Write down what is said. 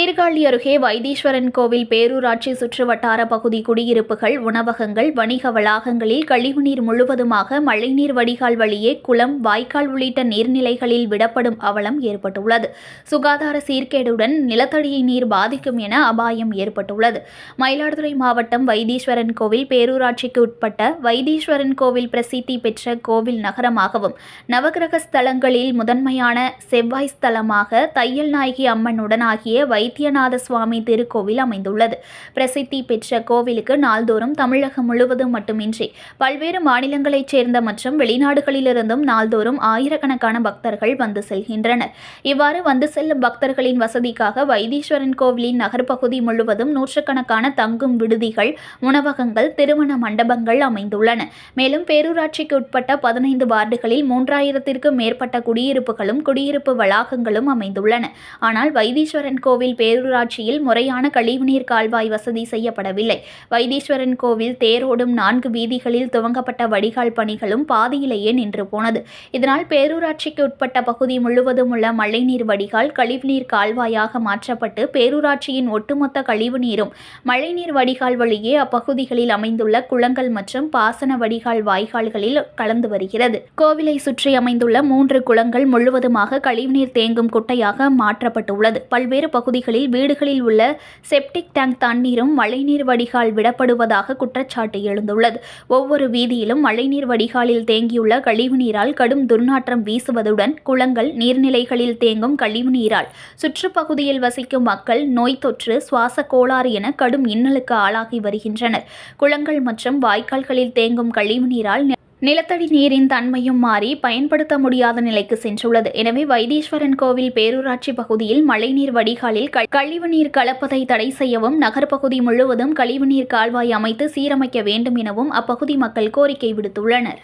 சீர்காழி அருகே வைத்தீஸ்வரன் கோவில் பேரூராட்சி சுற்றுவட்டார பகுதி குடியிருப்புகள், உணவகங்கள், வணிக வளாகங்களில் கழிவுநீர் முழுவதுமாக மழைநீர் வடிகால் வழியே குளம், வாய்க்கால் உள்ளிட்ட நீர்நிலைகளில் விடப்படும் அவலம் ஏற்பட்டுள்ளது. சுகாதார சீர்கேடுடன் நிலத்தடி நீர் பாதிக்கும் என அபாயம் ஏற்பட்டுள்ளது. மயிலாடுதுறை மாவட்டம் வைத்தீஸ்வரன் கோவில் பேரூராட்சிக்கு உட்பட்ட வைத்தீஸ்வரன் கோவில் பிரசித்தி பெற்ற கோவில் நகரமாகவும், நவகிரக ஸ்தலங்களில் முதன்மையான செவ்வாய் ஸ்தலமாக தையல் நாயகி அம்மனுடன் ஆகிய வைத்தியநாத சுவாமி திருக்கோவில் அமைந்துள்ளது. பிரசித்தி பெற்ற கோவிலுக்கு நாள்தோறும் தமிழகம் முழுவதும் மட்டுமின்றி பல்வேறு மாநிலங்களைச் சேர்ந்த மற்றும் வெளிநாடுகளிலிருந்தும் நாள்தோறும் ஆயிரக்கணக்கான பக்தர்கள் வந்து செல்கின்றனர். இவ்வாறு வந்து செல்லும் பக்தர்களின் வசதிக்காக வைத்தீஸ்வரன் கோவிலின் நகர்ப்பகுதி முழுவதும் நூற்றுக்கணக்கான தங்கும் விடுதிகள், உணவகங்கள், திருமண மண்டபங்கள் அமைந்துள்ளன. மேலும் பேரூராட்சிக்கு உட்பட்ட 15 வார்டுகளில் 3000த்திற்கும் மேற்பட்ட குடியிருப்புகளும் குடியிருப்பு வளாகங்களும் அமைந்துள்ளன. ஆனால் வைத்தீஸ்வரன் கோவில் பேரூராட்சியில் முறையான கழிவுநீர் கால்வாய் வசதி செய்யப்படவில்லை. வைத்தீஸ்வரன் கோவில் தேரோடும் 4 வீதிகளில் துவங்கப்பட்ட வடிகால் பணிகளும் பாதியிலேயே நின்று போனது. இதனால் பேரூராட்சிக்கு உட்பட்ட பகுதி முழுவதும் உள்ள மழைநீர் வடிகால் கழிவுநீர் கால்வாயாக மாற்றப்பட்டு பேரூராட்சியின் ஒட்டுமொத்த கழிவுநீரும் மழைநீர் வடிகால் வழியே அப்பகுதிகளில் அமைந்துள்ள குளங்கள் மற்றும் பாசன வடிகால் வாய்க்கால்களில் கலந்து வருகிறது. கோவிலை சுற்றி அமைந்துள்ள 3 குளங்கள் முழுவதுமாக கழிவுநீர் தேங்கும் குட்டையாக மாற்றப்பட்டுள்ளது. பல்வேறு பகுதிகளில் வீடுகளில் உள்ள செப்டிக் டேங்க் தண்ணீரும் மழைநீர் வடிகால் விடப்படுவதாக குற்றச்சாட்டு எழுந்துள்ளது. ஒவ்வொரு வீதியிலும் மழைநீர் வடிகாலில் தேங்கியுள்ள கழிவுநீரால் கடும் துர்நாற்றம் வீசுவதுடன் குளங்கள், நீர்நிலைகளில் தேங்கும் கழிவுநீரால் சுற்றுப்பகுதியில் வசிக்கும் மக்கள் நோய் தொற்று, சுவாச கோளாறு என கடும் இன்னலுக்கு ஆளாகி வருகின்றனர். குளங்கள் மற்றும் வாய்க்கால்களில் தேங்கும் கழிவுநீரால் நிலத்தடி நீரின் தன்மையும் மாறி பயன்படுத்த முடியாத நிலைக்கு சென்றுள்ளது. எனவே வைத்தீஸ்வரன் கோவில் பேரூராட்சி பகுதியில் மழைநீர் வடிகாலில் கழிவுநீர் கலப்பதை தடை செய்யவும், நகர்ப்பகுதி முழுவதும் கழிவுநீர் கால்வாய் அமைத்து சீரமைக்க வேண்டும் எனவும் அப்பகுதி மக்கள் கோரிக்கை விடுத்துள்ளனர்.